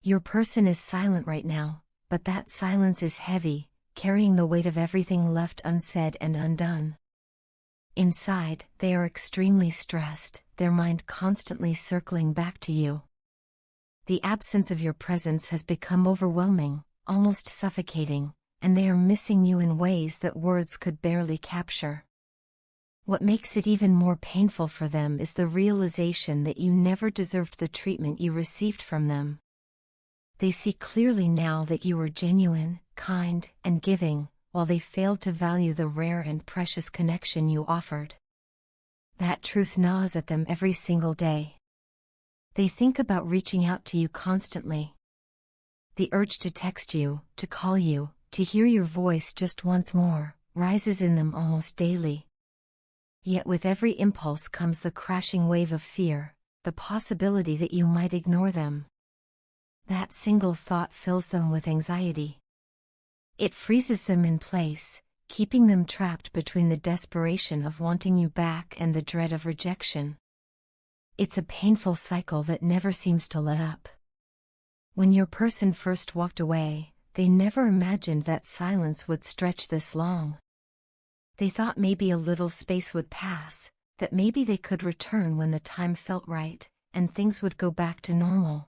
Your person is silent right now, but that silence is heavy, carrying the weight of everything left unsaid and undone. Inside, they are extremely stressed, their mind constantly circling back to you. The absence of your presence has become overwhelming, almost suffocating, and they are missing you in ways that words could barely capture. What makes it even more painful for them is the realization that you never deserved the treatment you received from them. They see clearly now that you were genuine, kind, and giving, while they failed to value the rare and precious connection you offered. That truth gnaws at them every single day. They think about reaching out to you constantly. The urge to text you, to call you, to hear your voice just once more, rises in them almost daily. Yet with every impulse comes the crashing wave of fear, the possibility that you might ignore them. That single thought fills them with anxiety. It freezes them in place, keeping them trapped between the desperation of wanting you back and the dread of rejection. It's a painful cycle that never seems to let up. When your person first walked away, they never imagined that silence would stretch this long. They thought maybe a little space would pass, that maybe they could return when the time felt right, and things would go back to normal.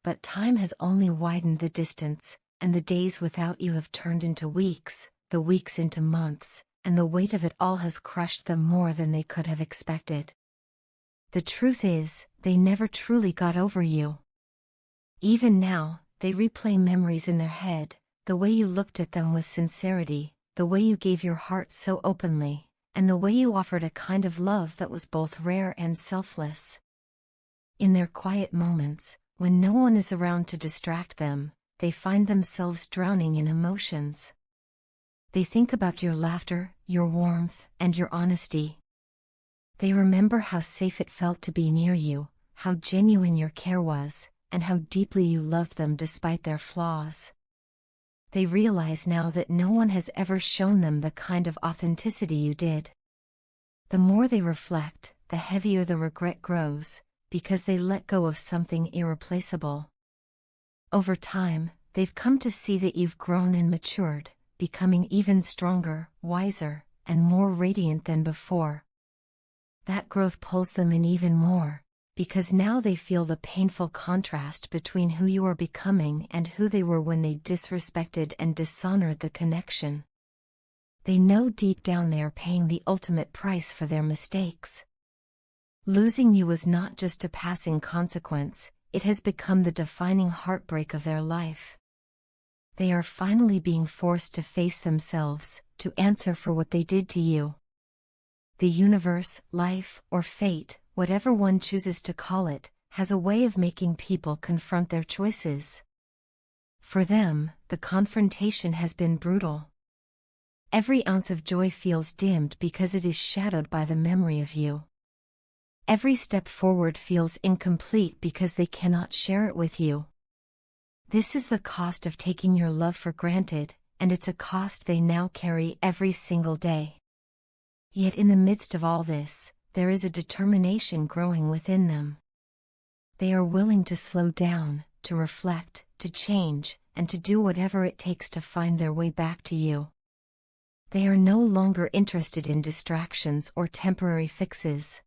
But time has only widened the distance, and the days without you have turned into weeks, the weeks into months, and the weight of it all has crushed them more than they could have expected. The truth is, they never truly got over you. Even now, they replay memories in their head, the way you looked at them with sincerity, the way you gave your heart so openly, and the way you offered a kind of love that was both rare and selfless. In their quiet moments, when no one is around to distract them, they find themselves drowning in emotions. They think about your laughter, your warmth, and your honesty. They remember how safe it felt to be near you, how genuine your care was, and how deeply you loved them despite their flaws. They realize now that no one has ever shown them the kind of authenticity you did. The more they reflect, the heavier the regret grows, because they let go of something irreplaceable. Over time, they've come to see that you've grown and matured, becoming even stronger, wiser, and more radiant than before. That growth pulls them in even more, because now they feel the painful contrast between who you are becoming and who they were when they disrespected and dishonored the connection. They know deep down they are paying the ultimate price for their mistakes. Losing you was not just a passing consequence, it has become the defining heartbreak of their life. They are finally being forced to face themselves, to answer for what they did to you. The universe, life, or fate, whatever one chooses to call it, has a way of making people confront their choices. For them, the confrontation has been brutal. Every ounce of joy feels dimmed because it is shadowed by the memory of you. Every step forward feels incomplete because they cannot share it with you. This is the cost of taking your love for granted, and it's a cost they now carry every single day. Yet in the midst of all this, there is a determination growing within them. They are willing to slow down, to reflect, to change, and to do whatever it takes to find their way back to you. They are no longer interested in distractions or temporary fixes.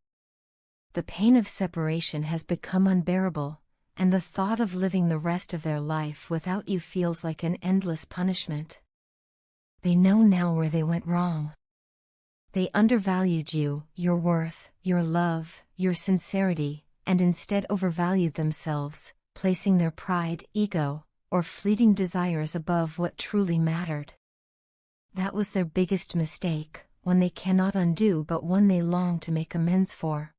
The pain of separation has become unbearable, and the thought of living the rest of their life without you feels like an endless punishment. They know now where they went wrong. They undervalued you, your worth, your love, your sincerity, and instead overvalued themselves, placing their pride, ego, or fleeting desires above what truly mattered. That was their biggest mistake, one they cannot undo but one they long to make amends for.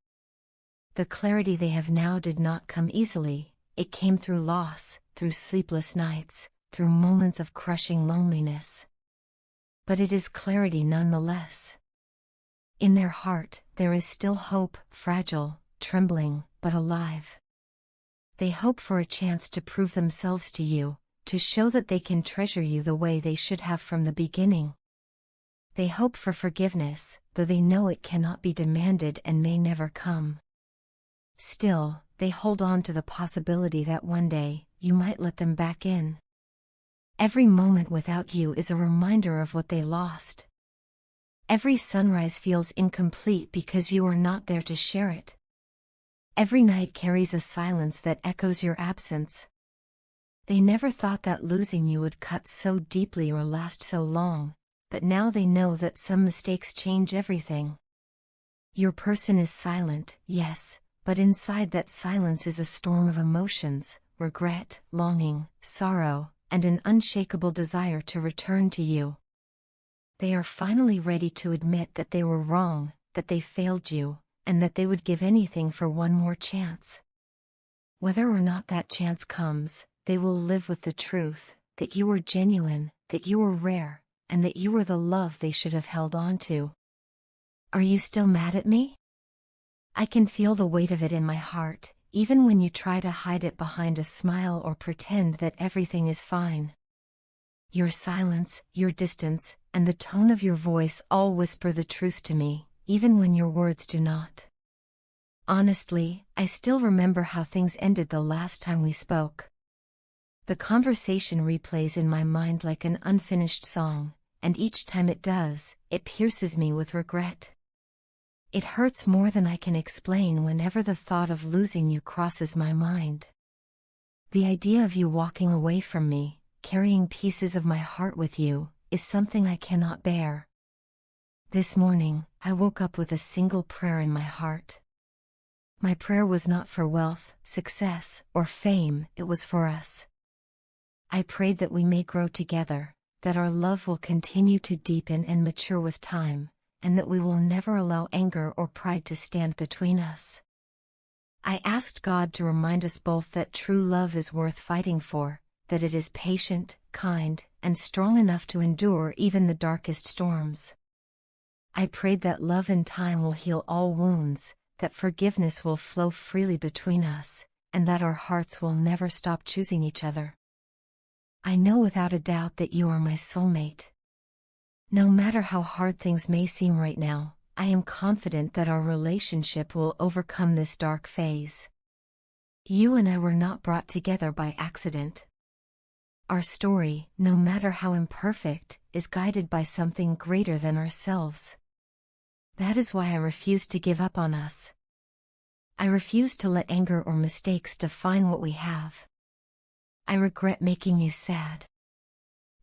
The clarity they have now did not come easily, it came through loss, through sleepless nights, through moments of crushing loneliness. But it is clarity nonetheless. In their heart, there is still hope, fragile, trembling, but alive. They hope for a chance to prove themselves to you, to show that they can treasure you the way they should have from the beginning. They hope for forgiveness, though they know it cannot be demanded and may never come. Still, they hold on to the possibility that one day, you might let them back in. Every moment without you is a reminder of what they lost. Every sunrise feels incomplete because you are not there to share it. Every night carries a silence that echoes your absence. They never thought that losing you would cut so deeply or last so long, but now they know that some mistakes change everything. Your person is silent, yes, but inside that silence is a storm of emotions, regret, longing, sorrow, and an unshakable desire to return to you. They are finally ready to admit that they were wrong, that they failed you, and that they would give anything for one more chance. Whether or not that chance comes, they will live with the truth, that you were genuine, that you were rare, and that you were the love they should have held on to. Are you still mad at me? I can feel the weight of it in my heart, even when you try to hide it behind a smile or pretend that everything is fine. Your silence, your distance, and the tone of your voice all whisper the truth to me, even when your words do not. Honestly, I still remember how things ended the last time we spoke. The conversation replays in my mind like an unfinished song, and each time it does, it pierces me with regret. It hurts more than I can explain whenever the thought of losing you crosses my mind. The idea of you walking away from me, carrying pieces of my heart with you, is something I cannot bear. This morning, I woke up with a single prayer in my heart. My prayer was not for wealth, success, or fame, it was for us. I prayed that we may grow together, that our love will continue to deepen and mature with time, and that we will never allow anger or pride to stand between us. I asked God to remind us both that true love is worth fighting for, that it is patient, kind, and strong enough to endure even the darkest storms. I prayed that love and time will heal all wounds, that forgiveness will flow freely between us, and that our hearts will never stop choosing each other. I know without a doubt that you are my soulmate. No matter how hard things may seem right now, I am confident that our relationship will overcome this dark phase. You and I were not brought together by accident. Our story, no matter how imperfect, is guided by something greater than ourselves. That is why I refuse to give up on us. I refuse to let anger or mistakes define what we have. I regret making you sad.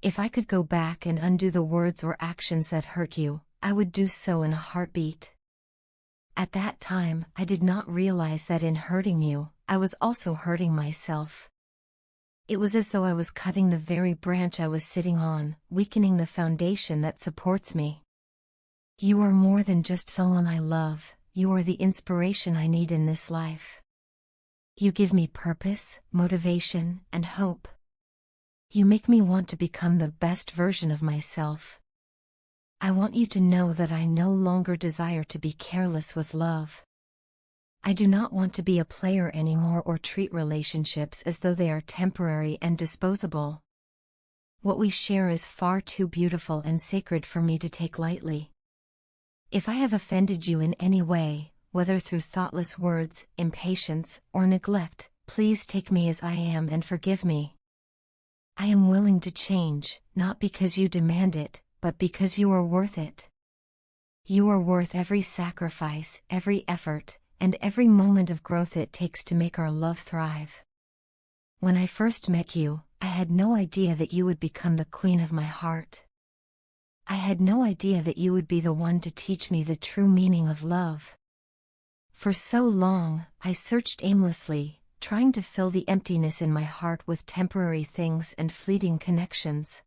If I could go back and undo the words or actions that hurt you, I would do so in a heartbeat. At that time, I did not realize that in hurting you, I was also hurting myself. It was as though I was cutting the very branch I was sitting on, weakening the foundation that supports me. You are more than just someone I love, you are the inspiration I need in this life. You give me purpose, motivation, and hope. You make me want to become the best version of myself. I want you to know that I no longer desire to be careless with love. I do not want to be a player anymore or treat relationships as though they are temporary and disposable. What we share is far too beautiful and sacred for me to take lightly. If I have offended you in any way, whether through thoughtless words, impatience, or neglect, please take me as I am and forgive me. I am willing to change, not because you demand it, but because you are worth it. You are worth every sacrifice, every effort, and every moment of growth it takes to make our love thrive. When I first met you, I had no idea that you would become the queen of my heart. I had no idea that you would be the one to teach me the true meaning of love. For so long, I searched aimlessly, trying to fill the emptiness in my heart with temporary things and fleeting connections.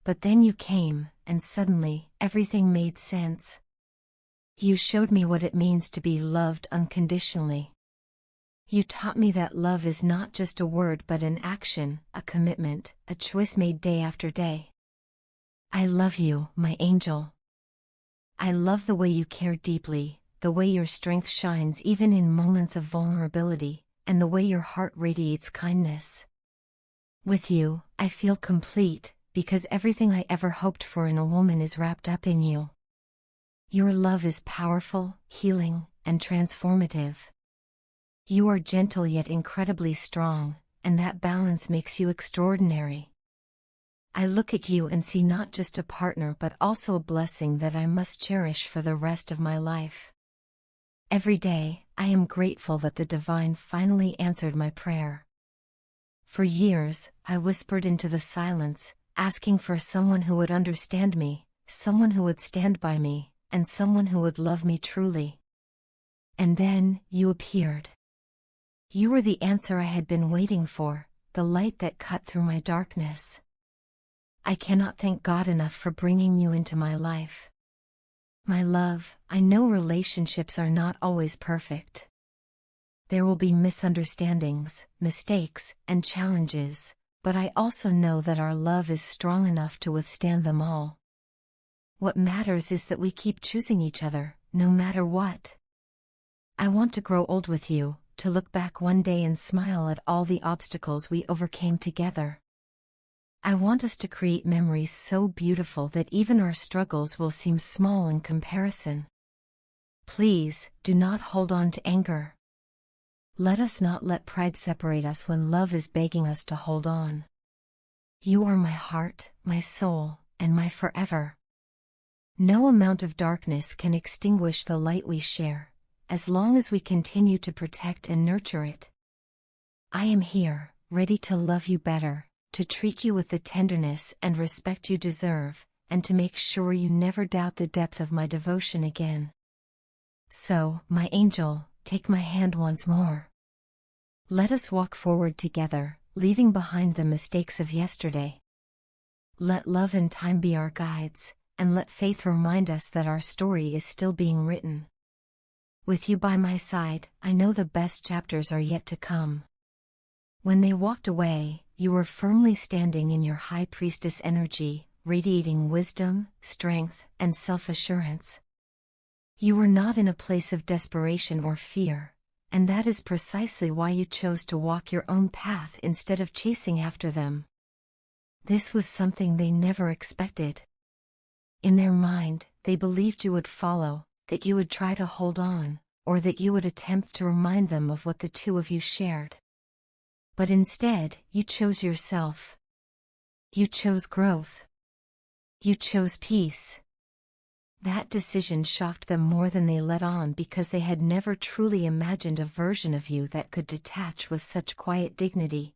But then you came, and suddenly, everything made sense. You showed me what it means to be loved unconditionally. You taught me that love is not just a word but an action, a commitment, a choice made day after day. I love you, my angel. I love the way you care deeply, the way your strength shines even in moments of vulnerability, and the way your heart radiates kindness. With you, I feel complete, because everything I ever hoped for in a woman is wrapped up in you. Your love is powerful, healing, and transformative. You are gentle yet incredibly strong, and that balance silence makes you extraordinary. I look at you and see not just a partner but also a blessing that I must cherish for the rest of my life. Every day, I am grateful that the divine finally answered my prayer. For years, I whispered into the silence, asking for someone who would understand me, someone who would stand by me, and someone who would love me truly. And then, you appeared. You were the answer I had been waiting for, the light that cut through my darkness. I cannot thank God enough for bringing you into my life. My love, I know relationships are not always perfect. There will be misunderstandings, mistakes, and challenges, but I also know that our love is strong enough to withstand them all. What matters is that we keep choosing each other, no matter what. I want to grow old with you, to look back one day and smile at all the obstacles we overcame together. I want us to create memories so beautiful that even our struggles will seem small in comparison. Please, do not hold on to anger. Let us not let pride separate us when love is begging us to hold on. You are my heart, my soul, and my forever. No amount of darkness can extinguish the light we share, as long as we continue to protect and nurture it. I am here, ready to love you better, to treat you with the tenderness and respect you deserve, and to make sure you never doubt the depth of my devotion again. So, my angel, take my hand once more. Let us walk forward together, leaving behind the mistakes of yesterday. Let love and time be our guides, and let faith remind us that our story is still being written. With you by my side, I know the best chapters are yet to come. When they walked away, you were firmly standing in your high priestess energy, radiating wisdom, strength, and self-assurance. You were not in a place of desperation or fear, and that is precisely why you chose to walk your own path instead of chasing after them. This was something they never expected. In their mind, they believed you would follow, that you would try to hold on, or that you would attempt to remind them of what the two of you shared. But instead, you chose yourself. You chose growth. You chose peace. That decision shocked them more than they let on because they had never truly imagined a version of you that could detach with such quiet dignity.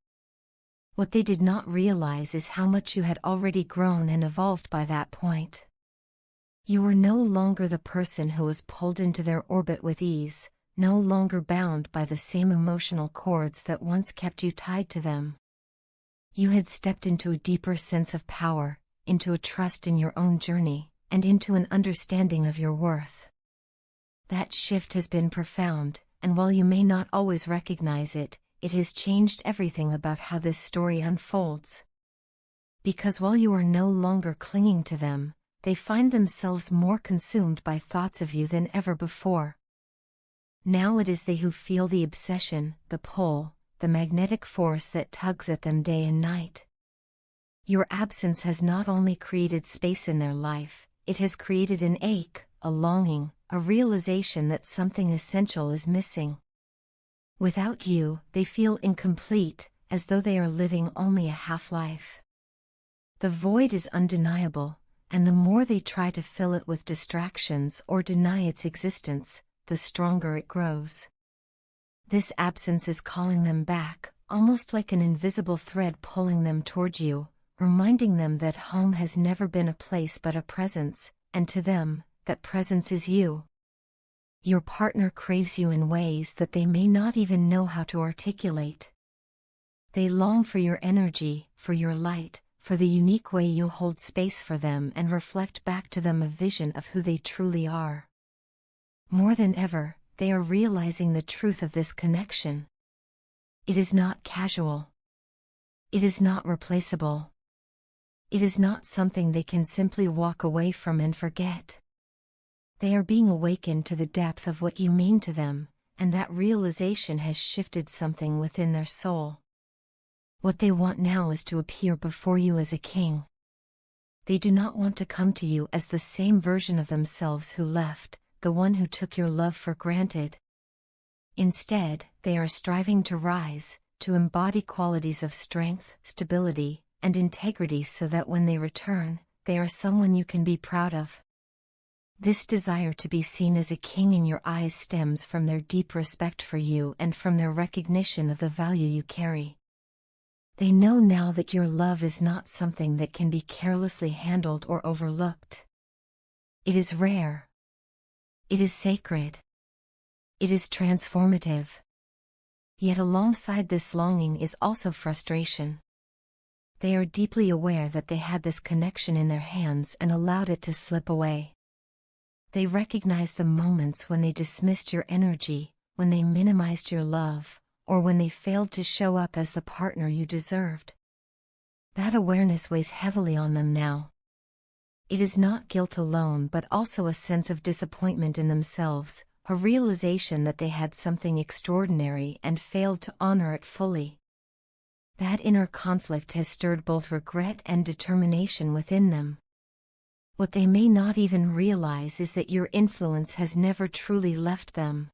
What they did not realize is how much you had already grown and evolved by that point. You were no longer the person who was pulled into their orbit with ease, no longer bound by the same emotional cords that once kept you tied to them. You had stepped into a deeper sense of power, into a trust in your own journey, and into an understanding of your worth. That shift has been profound, and while you may not always recognize it, it has changed everything about how this story unfolds. Because while you are no longer clinging to them, they find themselves more consumed by thoughts of you than ever before. Now it is they who feel the obsession, the pull, the magnetic force that tugs at them day and night. Your absence has not only created space in their life, it has created an ache, a longing, a realization that something essential is missing. Without you, they feel incomplete, as though they are living only a half-life. The void is undeniable, and the more they try to fill it with distractions or deny its existence, the stronger it grows. This absence is calling them back, almost like an invisible thread pulling them toward you, reminding them that home has never been a place but a presence, and to them, that presence is you. Your partner craves you in ways that they may not even know how to articulate. They long for your energy, for your light, for the unique way you hold space for them and reflect back to them a vision of who they truly are. More than ever, they are realizing the truth of this connection. It is not casual. It is not replaceable. It is not something they can simply walk away from and forget. They are being awakened to the depth of what you mean to them, and that realization has shifted something within their soul. What they want now is to appear before you as a king. They do not want to come to you as the same version of themselves who left, the one who took your love for granted. Instead, they are striving to rise, to embody qualities of strength, stability, and integrity so that when they return, they are someone you can be proud of. This desire to be seen as a king in your eyes stems from their deep respect for you and from their recognition of the value you carry. They know now that your love is not something that can be carelessly handled or overlooked. It is rare. It is sacred. It is transformative. Yet alongside this longing is also frustration. They are deeply aware that they had this connection in their hands and allowed it to slip away. They recognize the moments when they dismissed your energy, when they minimized your love, or when they failed to show up as the partner you deserved. That awareness weighs heavily on them now. It is not guilt alone but also a sense of disappointment in themselves, a realization that they had something extraordinary and failed to honor it fully. That inner conflict has stirred both regret and determination within them. What they may not even realize is that your influence has never truly left them.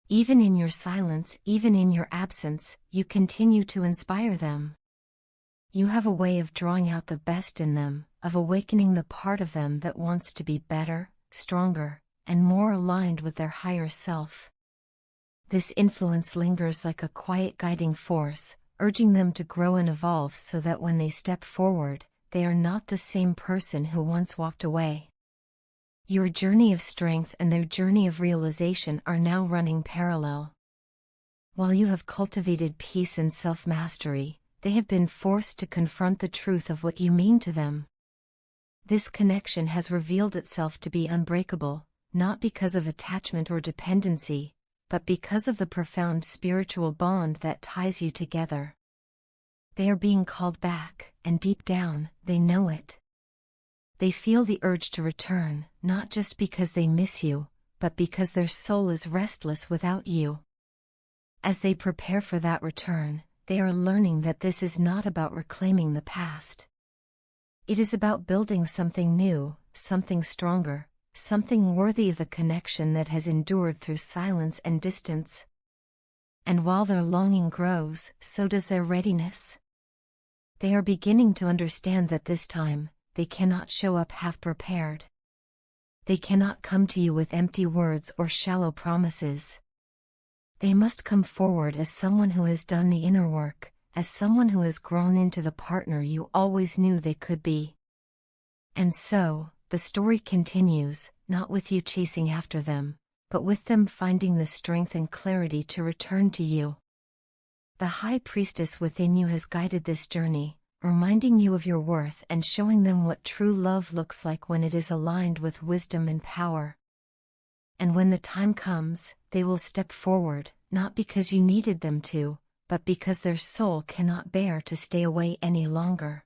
Even in your silence, even in your absence, you continue to inspire them. You have a way of drawing out the best in them, of awakening the part of them that wants to be better, stronger, and more aligned with their higher self. This influence lingers like a quiet guiding force, urging them to grow and evolve so that when they step forward, they are not the same person who once walked away. Your journey of strength and their journey of realization are now running parallel. While you have cultivated peace and self-mastery, they have been forced to confront the truth of what you mean to them. This connection has revealed itself to be unbreakable, not because of attachment or dependency, but because of the profound spiritual bond that ties you together. They are being called back, and deep down, they know it. They feel the urge to return, not just because they miss you, but because their soul is restless without you. As they prepare for that return, they are learning that this is not about reclaiming the past. It is about building something new, something stronger, something worthy of the connection that has endured through silence and distance. And while their longing grows, so does their readiness. They are beginning to understand that this time, they cannot show up half-prepared. They cannot come to you with empty words or shallow promises. They must come forward as someone who has done the inner work, as someone who has grown into the partner you always knew they could be. And so, the story continues, not with you chasing after them, but with them finding the strength and clarity to return to you. The high priestess within you has guided this journey, reminding you of your worth and showing them what true love looks like when it is aligned with wisdom and power. And when the time comes, they will step forward, not because you needed them to, but because their soul cannot bear to stay away any longer.